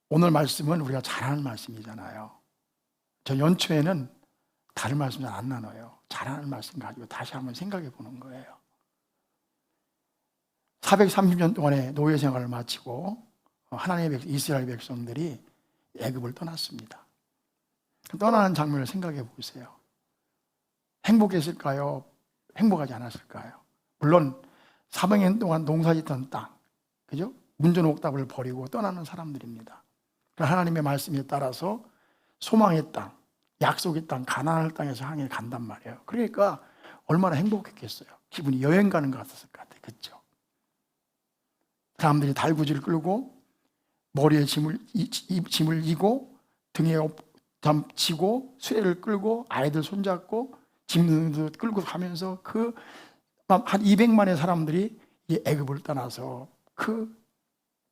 오늘 말씀은 우리가 잘 아는 말씀이잖아요. 저 연초에는 다른 말씀 잘 안 나눠요. 잘 아는 말씀 가지고 다시 한번 생각해 보는 거예요. 430년 동안의 노예 생활을 마치고 하나님의 백성, 이스라엘 백성들이 애굽을 떠났습니다. 떠나는 장면을 생각해 보세요. 행복했을까요? 행복하지 않았을까요? 물론 400년 동안 농사짓던 땅, 그죠? 문전옥답을 버리고 떠나는 사람들입니다. 하나님의 말씀에 따라서 소망의 땅, 약속의 땅, 가나안 땅에서 향해 간단 말이에요. 그러니까 얼마나 행복했겠어요. 기분이 여행 가는 것 같았을 것 같아요. 그렇죠? 사람들이 달구지를 끌고 머리에 짐을 이고 등에 지고 수레를 끌고 아이들 손잡고 짐도 끌고 가면서 그 한 200만의 사람들이 이 애굽을 떠나서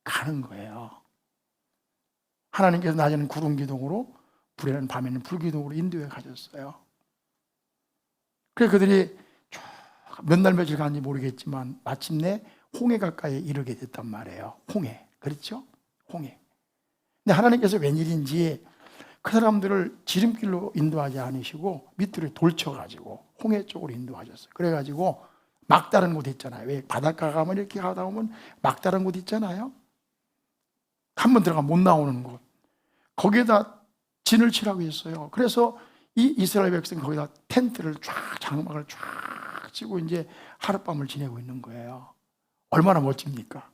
가는 거예요. 하나님께서 낮에는 구름 기둥으로 불에는 밤에는 불 기둥으로 인도해 가셨어요. 그래서 그들이 몇 날 며칠 갔는지 모르겠지만 마침내 홍해 가까이에 이르게 됐단 말이에요. 홍해, 그렇죠? 홍해. 근데 하나님께서 웬일인지 그 사람들을 지름길로 인도하지 않으시고 밑으로 돌쳐가지고 홍해 쪽으로 인도하셨어요. 그래가지고 막다른 곳 있잖아요. 왜 바닷가 가면 이렇게 가다 보면 막다른 곳 있잖아요. 한 번 들어가면 못 나오는 곳. 거기에다 진을 치라고 했어요. 그래서 이 이스라엘 백성이 거기다 텐트를 장막을 쫙 치고 이제 하룻밤을 지내고 있는 거예요. 얼마나 멋집니까?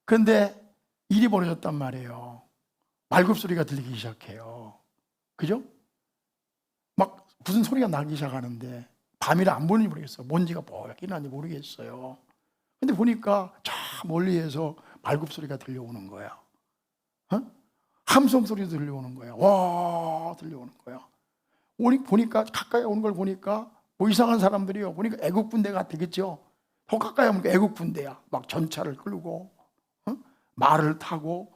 그런데 일이 벌어졌단 말이에요. 말굽소리가 들리기 시작해요. 그죠? 막 무슨 소리가 나기 시작하는데 밤이라 안 보는지 모르겠어요. 뭔지가 뭐였긴 한지 모르겠어요. 근데 보니까 저 멀리에서 말굽소리가 들려오는 거야. 함성 소리도 들려오는 거야. 와, 들려오는 거야. 보니까 가까이 오는 걸 보니까 뭐 이상한 사람들이요. 보니까 애국 군대 같아, 그렇죠? 더 가까이 오니까 애국 군대야. 막 전차를 끌고 말을 타고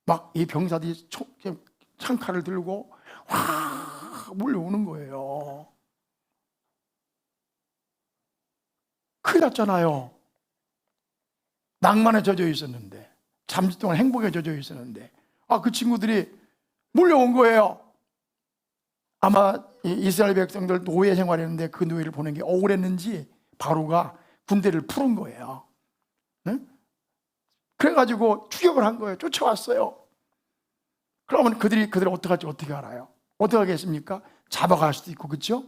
막 이 병사들이 창칼을 들고 와 몰려오는 거예요. 큰일 났잖아요. 낭만에 젖어 있었는데, 잠시 동안 행복에 젖어 있었는데, 그 친구들이 몰려온 거예요. 아마 이스라엘 백성들 노예 생활했는데 그 노예를 보낸 게 억울했는지 바로가 군대를 풀은 거예요. 네? 그래가지고 추격을 한 거예요. 쫓아왔어요. 그러면 그들을 어떻게 알아요? 어떻게 하겠습니까? 잡아갈 수도 있고, 그렇죠?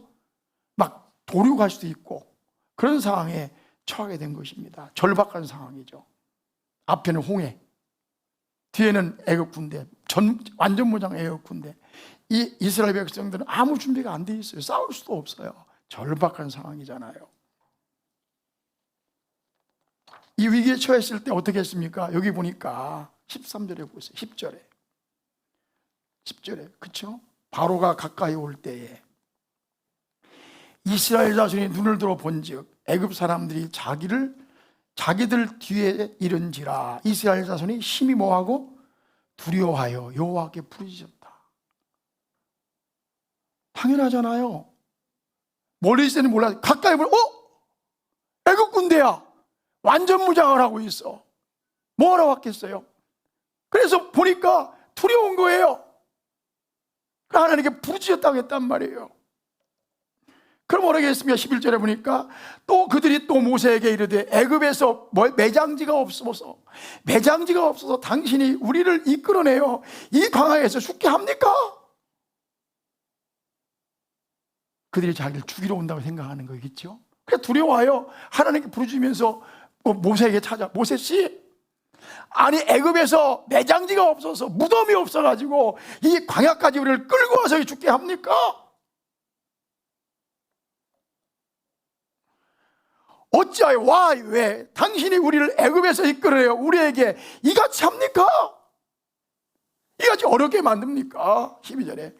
막 도륙할 수도 있고 그런 상황에 처하게 된 것입니다. 절박한 상황이죠. 앞에는 홍해, 뒤에는 애국 군대, 완전 무장 애국 군대. 이 이스라엘 백성들은 아무 준비가 안 돼 있어요. 싸울 수도 없어요. 절박한 상황이잖아요. 이 위기에 처했을 때 어떻게 했습니까? 여기 보니까 13절에 보세요. 10절에 그렇죠? 바로가 가까이 올 때에 이스라엘 자손이 눈을 들어 본즉 애굽 사람들이 자기들 뒤에 이른지라 이스라엘 자손이 심히 뭐하고 두려워하여 여호와께 부르짖었다. 당연하잖아요. 멀리 있을 때는 몰라. 가까이 보면 애굽 군대야. 완전 무장을 하고 있어. 뭐하러 왔겠어요? 그래서 보니까 두려운 거예요. 하나님께 부르짖었다고 했단 말이에요. 그럼 어떻게 했습니까? 11절에 보니까 또 그들이 또 모세에게 이르되 애굽에서 매장지가 없어서 당신이 우리를 이끌어내어 이 광야에서 죽게 합니까? 그들이 자기를 죽이러 온다고 생각하는 거겠죠. 그래서 두려워하여 하나님께 부르짖으면서 모세에게 모세씨, 아니 애굽에서 매장지가 없어서 무덤이 없어가지고 이 광야까지 우리를 끌고 와서 죽게 합니까? 어찌하여 왜 당신이 우리를 애굽에서 이끌어내어 우리에게 이같이 합니까? 이같이 어렵게 만듭니까? 12절에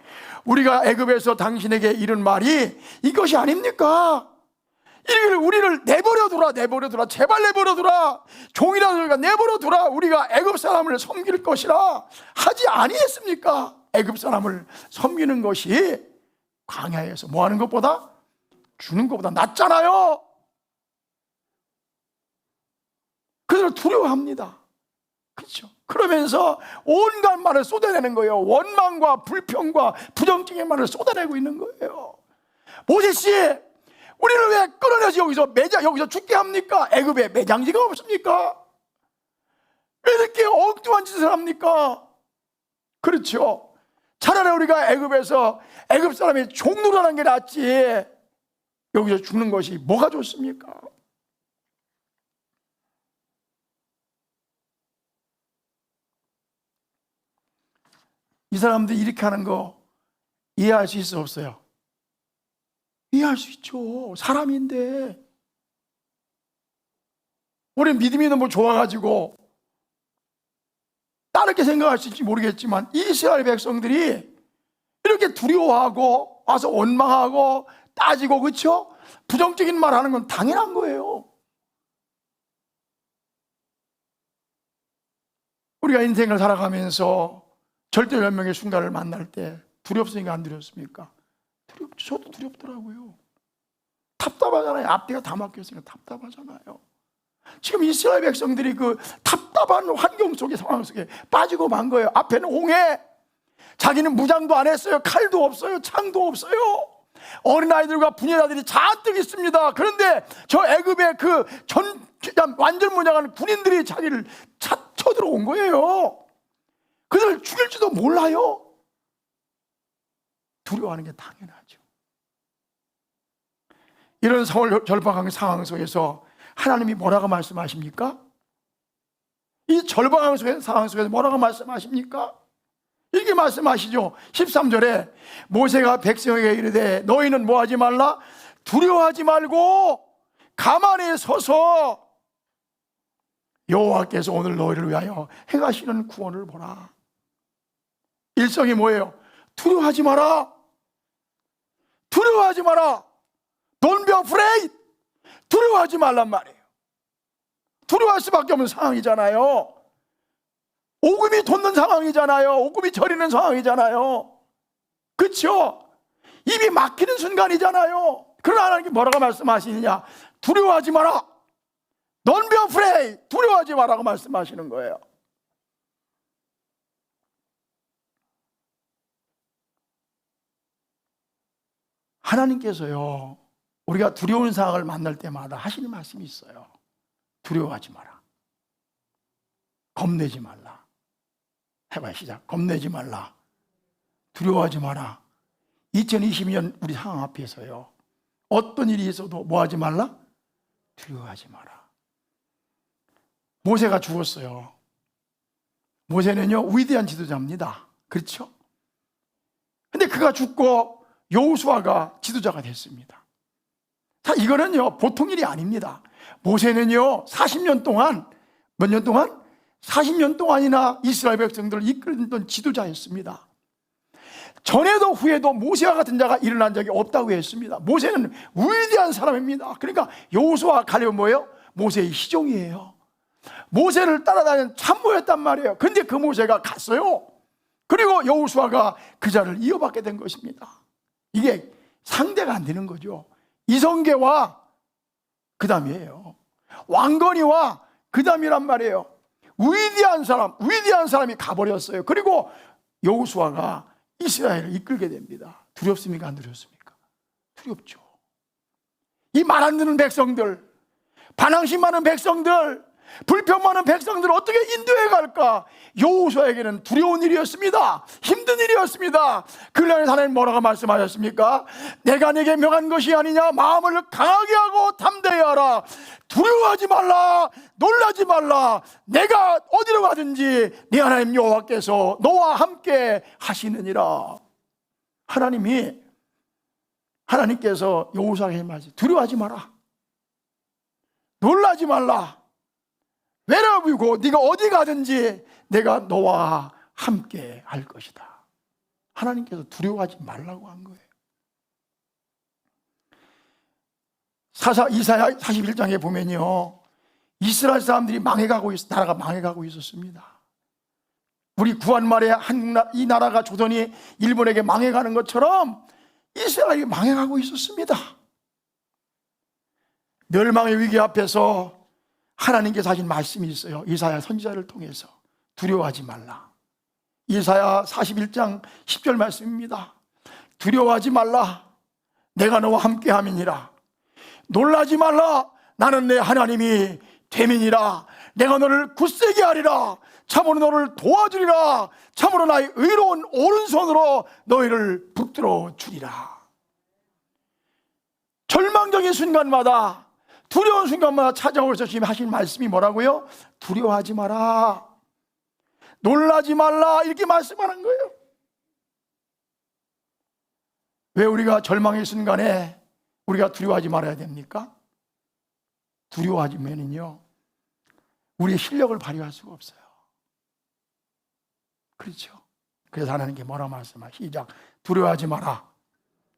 우리가 애굽에서 당신에게 이른 말이 이것이 아닙니까? 우리를 내버려두라 제발 내버려두라, 종이라도 내버려두라, 우리가 애굽 사람을 섬길 것이라 하지 아니했습니까? 애굽 사람을 섬기는 것이 광야에서 뭐 하는 것보다 주는 것보다 낫잖아요. 그들을 두려워합니다. 그렇죠? 그러면서 온갖 말을 쏟아내는 거예요. 원망과 불평과 부정적인 말을 쏟아내고 있는 거예요. 모세씨, 우리를 왜 끌어내서 여기서 죽게 합니까? 애굽에 매장지가 없습니까? 왜 이렇게 엉뚱한 짓을 합니까? 그렇죠? 차라리 우리가 애굽 사람이 종노릇하는 게 낫지 여기서 죽는 것이 뭐가 좋습니까? 이 사람들이 이렇게 하는 거 이해할 수 있어 없어요? 이해할 수 있죠. 사람인데. 우리 믿음이 너무 좋아가지고 다르게 생각할 수 있을지 모르겠지만 이스라엘 백성들이 이렇게 두려워하고 와서 원망하고 따지고, 그렇죠? 부정적인 말 하는 건 당연한 거예요. 우리가 인생을 살아가면서 절대절명의 순간을 만날 때 두렵습니까? 안 두렵습니까? 두렵죠. 저도 두렵더라고요. 답답하잖아요. 앞뒤가 다 막혀있으니까 답답하잖아요. 지금 이스라엘 백성들이 그 답답한 환경 속에, 상황 속에 빠지고 만 거예요. 앞에는 홍해, 자기는 무장도 안 했어요. 칼도 없어요. 창도 없어요. 어린아이들과 부녀자들이 잔뜩 있습니다. 그런데 저 애굽의 완전 무장한 군인들이 자기를 쳐들어온 거예요. 그들을 죽일지도 몰라요. 두려워하는 게 당연하죠. 이런 절박한 상황 속에서 하나님이 뭐라고 말씀하십니까? 이 절박한 상황 속에서 뭐라고 말씀하십니까? 이렇게 말씀하시죠. 13절에 모세가 백성에게 이르되 너희는 뭐하지 말라? 두려워하지 말고 가만히 서서 여호와께서 오늘 너희를 위하여 행하시는 구원을 보라. 일성이 뭐예요? 두려워하지 마라. 두려워하지 마라. Don't be afraid. 두려워하지 말란 말이에요. 두려워할 수밖에 없는 상황이잖아요. 오금이 돋는 상황이잖아요. 오금이 저리는 상황이잖아요. 그렇죠? 입이 막히는 순간이잖아요. 그러나 하나님께 뭐라고 말씀하시느냐? 두려워하지 마라. Don't be afraid. 두려워하지 마라고 말씀하시는 거예요. 하나님께서요, 우리가 두려운 상황을 만날 때마다 하시는 말씀이 있어요. 두려워하지 마라. 겁내지 말라. 해봐요, 시작. 겁내지 말라. 두려워하지 마라. 2022년 우리 상황 앞에서요, 어떤 일이 있어도 뭐 하지 말라? 두려워하지 마라. 모세가 죽었어요. 모세는요, 위대한 지도자입니다. 그렇죠? 근데 그가 죽고 여호수아가 지도자가 됐습니다. 자, 이거는요, 보통 일이 아닙니다. 모세는요, 40년 동안, 몇 년 동안? 40년 동안이나 이스라엘 백성들을 이끌던 지도자였습니다. 전에도 후에도 모세와 같은 자가 일어난 적이 없다고 했습니다. 모세는 위대한 사람입니다. 그러니까 여호수아 갈렙은 뭐예요? 모세의 시종이에요. 모세를 따라다니는 참모였단 말이에요. 근데 그 모세가 갔어요. 그리고 여호수아가 그 자를 이어받게 된 것입니다. 이게 상대가 안 되는 거죠. 이성계와 그 다음이에요. 왕건이와 그 다음이란 말이에요. 위대한 사람이 가버렸어요. 그리고 여호수아가 이스라엘을 이끌게 됩니다. 두렵습니까? 안 두렵습니까? 두렵죠. 이 말 안 듣는 백성들, 반항심 많은 백성들, 불평 많은 백성들을 어떻게 인도해 갈까? 여호수아에게는 두려운 일이었습니다. 힘든 일이었습니다. 그날에 하나님 뭐라고 말씀하셨습니까? 내가 네게 명한 것이 아니냐? 마음을 강하게 하고 담대히 하라. 두려워하지 말라. 놀라지 말라. 내가 어디로 가든지 네 하나님 여호와께서 너와 함께 하시느니라. 하나님께서 여호수아에게 말씀, 두려워하지 마라. 놀라지 말라. 외로우고 네가 어디 가든지 내가 너와 함께 할 것이다. 하나님께서 두려워하지 말라고 한 거예요. 이사야 41장에 보면요, 이스라엘 사람들이 나라가 망해가고 있었습니다. 우리 구한말에 이 나라가 조선이 일본에게 망해가는 것처럼 이스라엘이 망해가고 있었습니다. 멸망의 위기 앞에서 하나님께서 하신 말씀이 있어요. 이사야 선지자를 통해서 두려워하지 말라. 이사야 41장 10절 말씀입니다. 두려워하지 말라. 내가 너와 함께함이니라. 놀라지 말라. 나는 내 하나님이 됨이니라. 내가 너를 굳세게 하리라. 참으로 너를 도와주리라. 참으로 나의 의로운 오른손으로 너희를 붙들어 주리라. 절망적인 순간마다, 두려운 순간마다 찾아오셔서 지금 하신 말씀이 뭐라고요? 두려워하지 마라, 놀라지 말라, 이렇게 말씀하는 거예요. 왜 우리가 절망의 순간에 우리가 두려워하지 말아야 됩니까? 두려워하면은요 우리의 실력을 발휘할 수가 없어요. 그렇죠? 그래서 하나님께 뭐라 말씀하시죠? 시작. 두려워하지 마라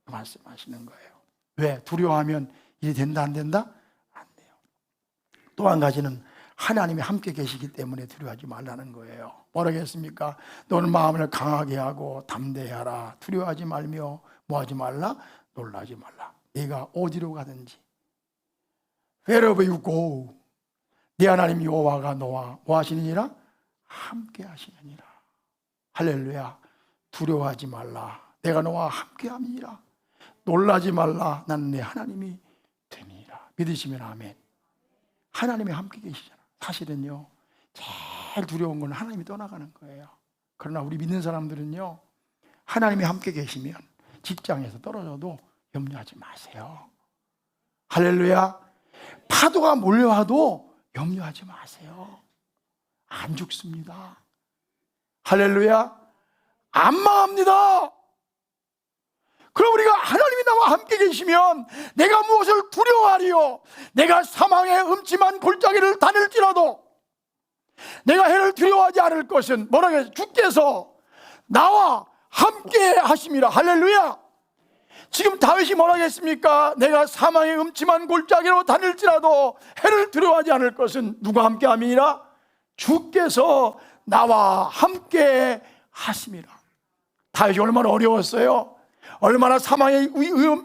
말씀하시는 거예요. 왜? 두려워하면 일이 된다 안 된다? 안 돼요. 또 한 가지는 하나님이 함께 계시기 때문에 두려워하지 말라는 거예요. 뭐라고 했습니까? 너는 마음을 강하게 하고 담대하라. 두려워하지 말며 뭐하지 말라? 놀라지 말라. 네가 어디로 가든지 wherever you go, 네 하나님 여호와가 너와 뭐 하시느니라? 함께 하시느니라. 할렐루야. 두려워하지 말라. 내가 너와 함께 함이니라. 놀라지 말라. 나는 내 하나님이 됨이니라. 믿으시면 아멘. 하나님이 함께 계시잖아. 사실은요 제일 두려운 건 하나님이 떠나가는 거예요. 그러나 우리 믿는 사람들은요 하나님이 함께 계시면 직장에서 떨어져도 염려하지 마세요. 할렐루야. 파도가 몰려와도 염려하지 마세요. 안 죽습니다. 할렐루야. 안 망합니다. 그럼 우리가 하나님이 나와 함께 계시면 내가 무엇을 두려워하리요? 내가 사망의 음침한 골짜기를 다닐지라도 내가 해를 두려워하지 않을 것은 뭐라고 해서 주께서 나와 함께 하심이라. 할렐루야. 지금 다윗이 뭐라고 했습니까? 내가 사망의 음침한 골짜기로 다닐지라도 해를 두려워하지 않을 것은 누가 함께 함이니라? 주께서 나와 함께 하심이라. 다윗이 얼마나 어려웠어요. 얼마나 사망의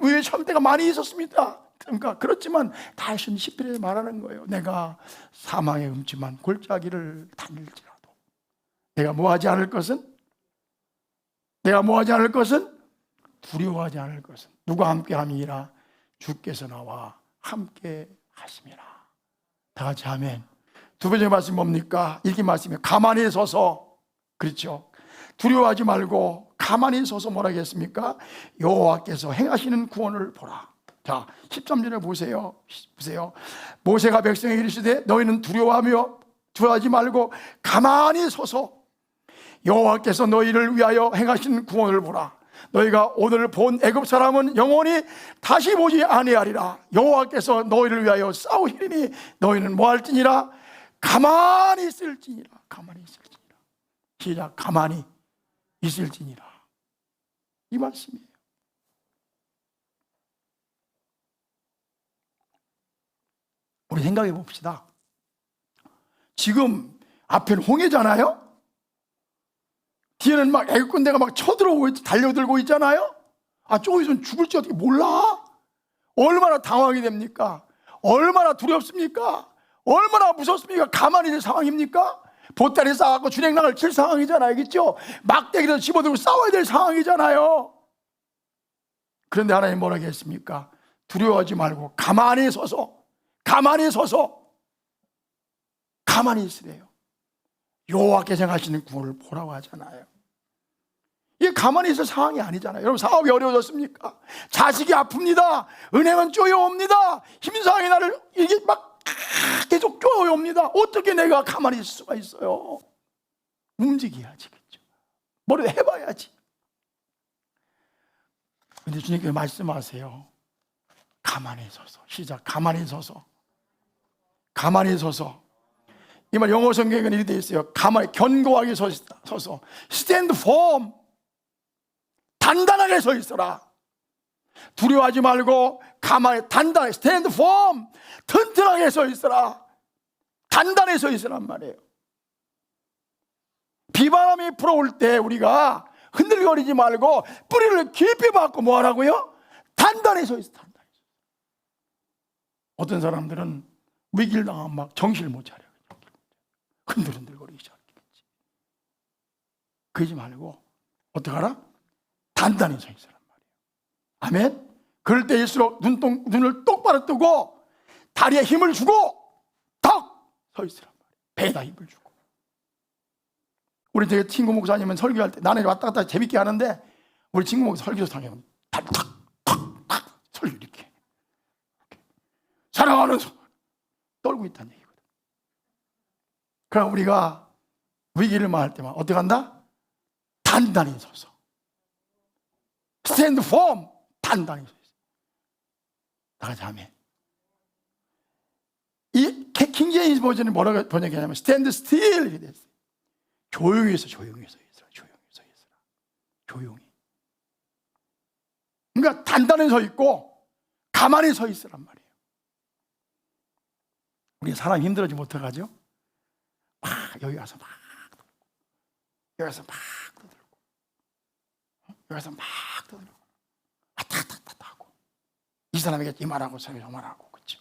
위에 처할 때가 많이 있었습니다. 그러니까 그렇지만 다윗은 10절에 말하는 거예요. 내가 사망의 음침한 골짜기를 다닐지라도 내가 뭐하지 않을 것은? 내가 뭐하지 않을 것은? 두려워하지 않을 것은 누가 함께 함이라? 주께서 나와 함께 하심이라. 다 같이 아멘. 두 번째 말씀이 뭡니까? 이렇게 말씀이 가만히 서서, 그렇죠? 두려워하지 말고 가만히 서서 뭐라 하겠습니까? 여호와께서 행하시는 구원을 보라. 자, 13절에 보세요. 모세가 백성에게 이르시되 너희는 두려워하지 말고 가만히 서서 여호와께서 너희를 위하여 행하시는 구원을 보라. 너희가 오늘 본 애굽 사람은 영원히 다시 보지 아니하리라. 여호와께서 너희를 위하여 싸우시리니 너희는 뭐할지니라? 가만히 있을지니라. 가만히 있을지니라. 시작. 가만히 있을지니라. 이 말씀이에요. 우리 생각해 봅시다. 지금 앞에는 홍해잖아요. 뒤에는 막 애국 군대가 막 쳐들어오고 달려들고 있잖아요. 조금 있으면 죽을지 어떻게 몰라? 얼마나 당황이 됩니까? 얼마나 두렵습니까? 얼마나 무섭습니까? 가만히 있는 상황입니까? 보따리 싸갖고 준행랑을 칠 상황이잖아요. 그렇죠? 막대기를 집어들고 싸워야 될 상황이잖아요. 그런데 하나님 뭐라고 했습니까? 두려워하지 말고 가만히 서서 가만히 있으래요. 여호와께서 행하시는 구원을 보라고 하잖아요. 이게 가만히 있을 상황이 아니잖아요. 여러분, 사업이 어려워졌습니까? 자식이 아픕니다. 은행은 쪼여옵니다. 힘든 상황이 나를 이게 막 계속 쪼여옵니다. 어떻게 내가 가만히 있을 수가 있어요? 움직여야지, 그렇죠? 뭐라도 해봐야지. 근데 주님께서 말씀하세요. 가만히 서서. 시작. 가만히 서서. 이 말 영어 성경에는 이렇게 되어 있어요. 가만히 견고하게 서서 stand firm, 단단하게 서 있어라. 두려워하지 말고 가만히 단단하게 stand firm, 튼튼하게 서 있어라. 단단히 서 있으란 말이에요. 비바람이 불어올 때 우리가 흔들거리지 말고 뿌리를 깊이 박고 뭐 하라고요? 단단히 서 있어. 어떤 사람들은 위기를 당하면 막 정신을 못 차려요. 흔들흔들거리기 시작하겠지. 그러지 말고 어떻게 하라? 단단히 서 있으란 말이에요. 아멘. 그럴 때일수록 눈을 똑바로 뜨고 다리에 힘을 주고 덕 서 있으란 말이에요. 배에다 힘을 주고. 우리 되게 친구 목사님은 설교할 때 나는 왔다 갔다 재밌게 하는데 우리 친구 목사 설교에서 당하면 탁탁탁탁 설교 이렇게 사랑하는 손 떨고 있다는 얘기거든. 그럼 우리가 위기를 만날 때만 어떻게 한다? 단단히 서서 스탠드 폼 단단히 서 있어. 나가자 하면 이 킹제임스 버전이 뭐라고 번역하냐면 스탠드 스틸 이렇게 됐어요. 조용히 해서 조용히 서 있어라. 조용히 서 있어라. 조용히. 그러니까 단단히 서 있고 가만히 서 있으란 말이에요. 우리 사람 힘들어지면 어떡하죠? 막 여기 가서 막 여기 가서 막 떠들고 여기 가서 막 떠들고 왔다 갔다 왔다 하고 이 사람에게 이 말하고 저 말하고. 그렇죠?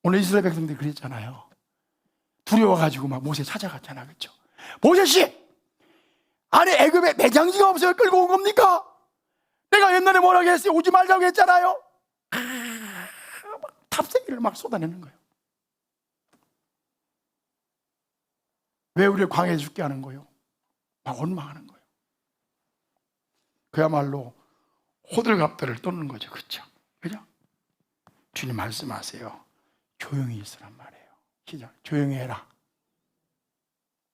오늘 이스라엘 백성들이 그랬잖아요. 두려워가지고 막 모세 찾아갔잖아. 그렇죠? 모세씨! 아니 애굽에 매장지가 없어요. 끌고 온 겁니까? 내가 옛날에 뭐라고 했어요? 오지 말자고 했잖아요. 막 탑승기를 막 쏟아내는 거예요. 왜 우리를 광야에 죽게 하는 거예요? 막 원망하는 거예요. 그야말로 호들갑들을 떠는 거죠. 그렇죠? 그죠? 주님 말씀하세요. 조용히 있으란 말이에요. 시작. 조용히 해라.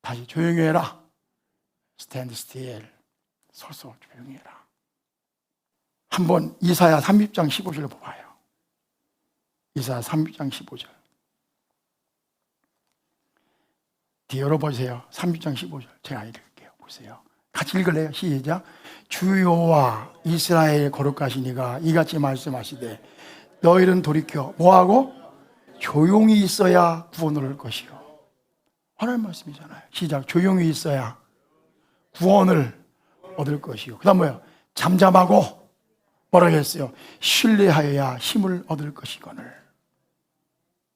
다시 조용히 해라. 스탠드 스틸. 서서 조용히 해라. 한번 이사야 30장 15절을 봐봐요. 이사야 30장 15절. 뒤에 열어보세요. 30장 15절. 제가 읽을게요. 보세요. 같이 읽을래요? 시작. 주 여호와 이스라엘 거룩하신 이가 이같이 말씀하시되 너희는 돌이켜 뭐하고? 조용히 있어야 구원을 얻을 것이요. 하나님 말씀이잖아요. 시작. 조용히 있어야 구원을 얻을 것이요. 그 다음 뭐예요? 잠잠하고 뭐라고 했어요? 신뢰하여야 힘을 얻을 것이거늘.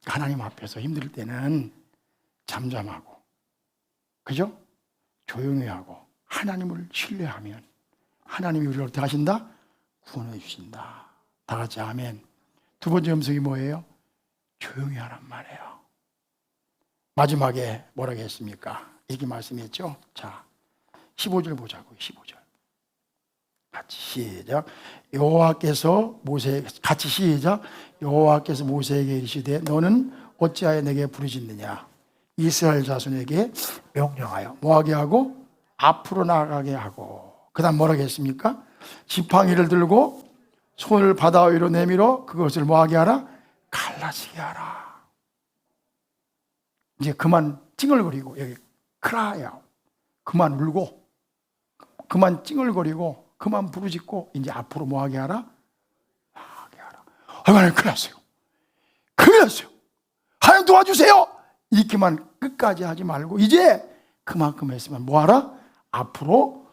하나님 앞에서 힘들 때는 잠잠하고 그죠? 조용히 하고 하나님을 신뢰하면 하나님이 우리를 어떻게 하신다? 구원해 주신다. 다 같이 아멘. 두 번째 음성이 뭐예요? 조용히 하란 말이에요. 마지막에 뭐라고 했습니까? 이렇게 말씀했죠? 자, 15절 보자고요. 15절. 같이 시작. 여호와께서 모세 같이 시작. 여호와께서 모세에게 이르시되 너는 어찌하여 내게 부르짖느냐? 이스라엘 자손에게 명령하여 뭐하게 하고 앞으로 나가게 하고. 그다음 뭐라고 했습니까? 지팡이를 들고 손을 바다 위로 내밀어 그것을 뭐하게 하라? 갈라지게 하라. 이제 그만 찡얼거리고 여기 크라야 그만 울고 그만 찡얼거리고 그만 부르짖고 이제 앞으로 뭐하게 하라? 나가게 하라. 하나님 큰일 났어요. 큰일 났어요. 하나님 도와주세요. 이렇게만 끝까지 하지 말고 이제 그만큼 했으면 뭐하라? 앞으로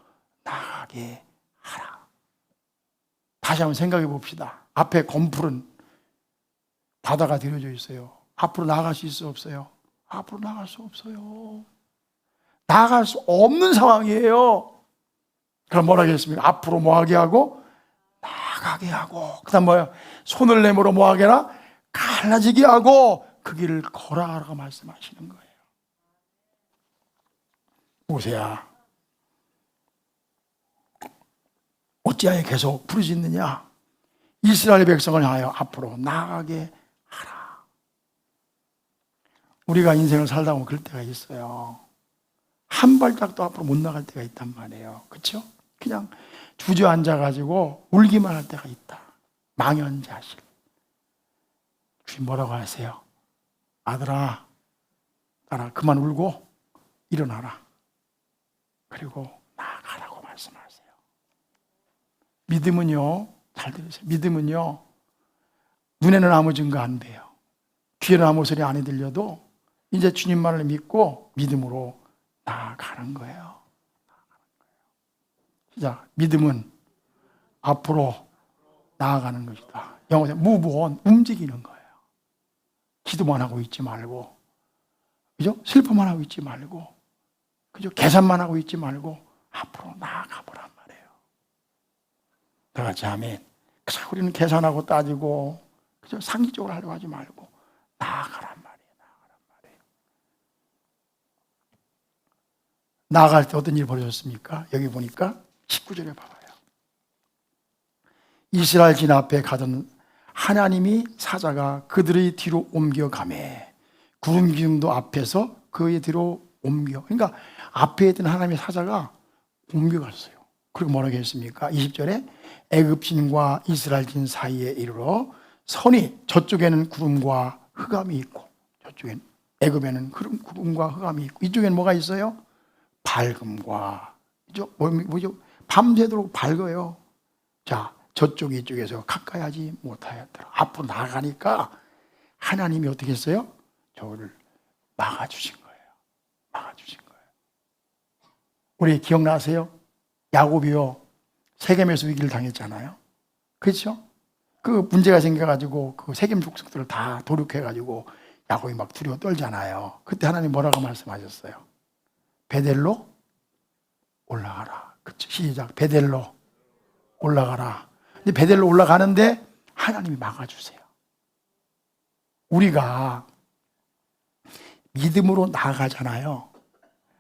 나가게 하라. 다시 한번 생각해 봅시다. 앞에 검풀은 바다가 들여져 있어요. 앞으로 나갈 수 있어 없어요? 앞으로 나갈 수 없어요. 나갈 수 없는 상황이에요. 그럼 뭐라 하겠습니까? 앞으로 뭐하게 하고 나가게 하고 그 다음 뭐예요? 손을 내밀어 뭐하게 하라? 갈라지게 하고 그 길을 걸어가라고 말씀하시는 거예요. 모세야 어찌하여 계속 부르짖느냐? 이스라엘 백성을 향하여 앞으로 나가게 하라. 우리가 인생을 살다 보면 그럴 때가 있어요. 한 발짝도 앞으로 못 나갈 때가 있단 말이에요. 그렇죠? 그냥 주저앉아가지고 울기만 할 때가 있다. 망연자실. 주님 뭐라고 하세요? 아들아, 나라 그만 울고 일어나라. 그리고 나아가라고 말씀하세요. 믿음은요, 잘 들으세요. 믿음은요, 눈에는 아무 증거 안 돼요. 귀에는 아무 소리 안 들려도 이제 주님만을 믿고 믿음으로 나아가는 거예요. 자, 믿음은 앞으로 나아가는 것이다. 영어로 move on, 움직이는 거예요. 기도만 하고 있지 말고 그죠? 슬퍼만 하고 있지 말고, 그죠? 계산만 하고 있지 말고 앞으로 나아가 보란 말이에요. 다 같이 아멘. 그래서 우리는 계산하고 따지고, 그죠? 상식적으로 하려고 하지 말고 나아가란 말이에요. 나아가란 말이에요. 나아갈 때 어떤 일이 벌어졌습니까? 여기 보니까 19절에 봐봐요. 이스라엘 진 앞에 가던 하나님이 사자가 그들의 뒤로 옮겨가매 구름 기둥도 앞에서 그의 뒤로 옮겨. 그러니까 앞에 있던 하나님의 사자가 옮겨갔어요. 그리고 뭐라고 했습니까? 20절에 애굽진과 이스라엘진 사이에 이르러 선이 저쪽에는 구름과 흑암이 있고 저쪽엔 애굽에는 구름과 흑암이 있고 이쪽에는 뭐가 있어요? 밝음과 뭐죠? 밤새도록 밝아요. 자, 저쪽 이쪽에서 가까이 하지 못하였더라. 앞으로 나아가니까 하나님이 어떻게 했어요? 저를 막아주신 거예요. 막아주신 거예요. 우리 기억나세요? 야곱이요, 세겜에서 위기를 당했잖아요. 그렇죠? 그 문제가 생겨가지고 그 세겜 족속들을 다 도륙해가지고 야곱이 막 두려워 떨잖아요. 그때 하나님 뭐라고 말씀하셨어요? 베델로 올라가라. 그렇죠? 시작. 베델로 올라가라. 근데 베델로 올라가는데 하나님이 막아주세요. 우리가 믿음으로 나아가잖아요.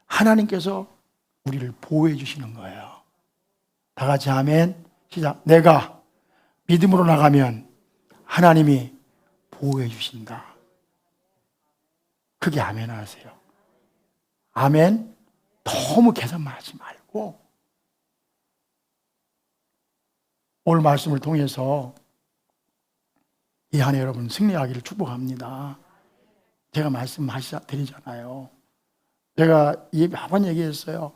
하나님께서 우리를 보호해 주시는 거예요. 다 같이 아멘. 시작. 내가 믿음으로 나가면 하나님이 보호해 주신다. 그게 아멘 하세요. 아멘. 너무 계산만 하지 말고 오늘 말씀을 통해서 이 한 해 여러분 승리하기를 축복합니다. 제가 말씀드리잖아요. 제가 매번 얘기했어요.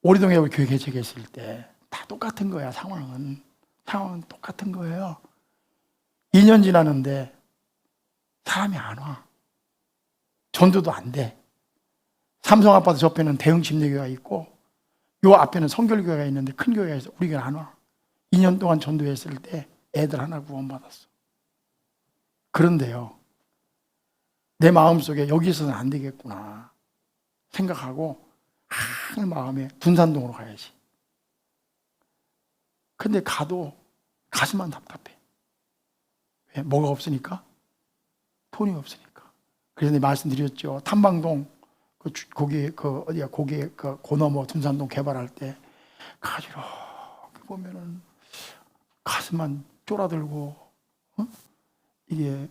오리동에 교회 개척했을 때 다 똑같은 거야. 상황은 똑같은 거예요. 2년 지났는데 사람이 안 와. 전도도 안 돼. 삼성 아파트 옆에는 대형 침례교회가 있고 요 앞에는 성결교회가 있는데 큰 교회가 있어. 우리 교회 안 와. 2년 동안 전도했을 때 애들 하나 구원받았어. 그런데요, 내 마음속에 여기서는 안 되겠구나 생각하고 한 마음에 둔산동으로 가야지. 근데 가도 가슴만 답답해. 왜? 뭐가 없으니까? 돈이 없으니까. 그래서 내가 말씀드렸죠. 탐방동 거기 고너머 둔산동 개발할 때 가지러 보면은 가슴만 쫄아들고, 이게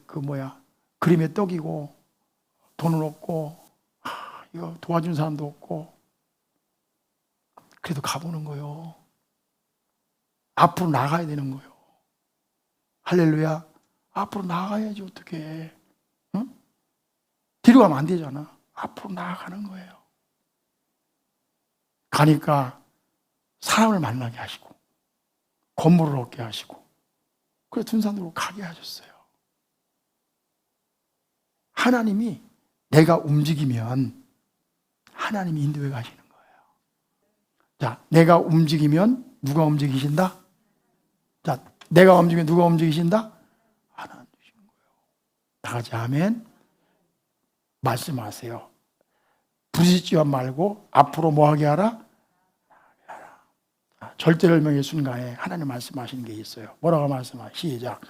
그림의 떡이고 돈은 없고 이거 도와준 사람도 없고 그래도 가보는 거예요. 앞으로 나가야 되는 거예요. 할렐루야. 앞으로 나가야지 어떻게? 응? 뒤로 가면 안 되잖아. 앞으로 나아가는 거예요. 가니까 사람을 만나게 하시고 건물을 얻게 하시고 그래서 둔산으로 가게 하셨어요. 하나님이 내가 움직이면 하나님이 인도해 가시는 거예요. 자, 내가 움직이면 누가 움직이신다? 자, 내가 움직이면 누가 움직이신다? 하나님 주시는 거예요. 다 같이 아멘. 말씀하세요. 부딪히지 말고 앞으로 뭐 하게 하라? 절대절명의 순간에 하나님 말씀하시는 게 있어요. 뭐라고 말씀하세요? 시작.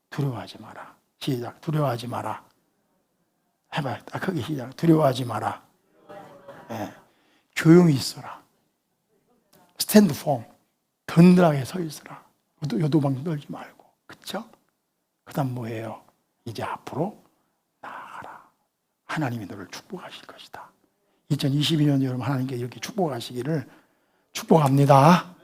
두려워하지 마라. 시작. 두려워하지 마라. 해봐요. 크게 시작. 두려워하지 마라. 네. 조용히 있어라. 스탠드 폼. 든든하게 서 있어라. 요도방 떨지 말고. 그쵸? 그 다음 뭐예요? 이제 앞으로 나아가라. 하나님이 너를 축복하실 것이다. 2022년 여러분 하나님께 이렇게 축복하시기를 축복합니다.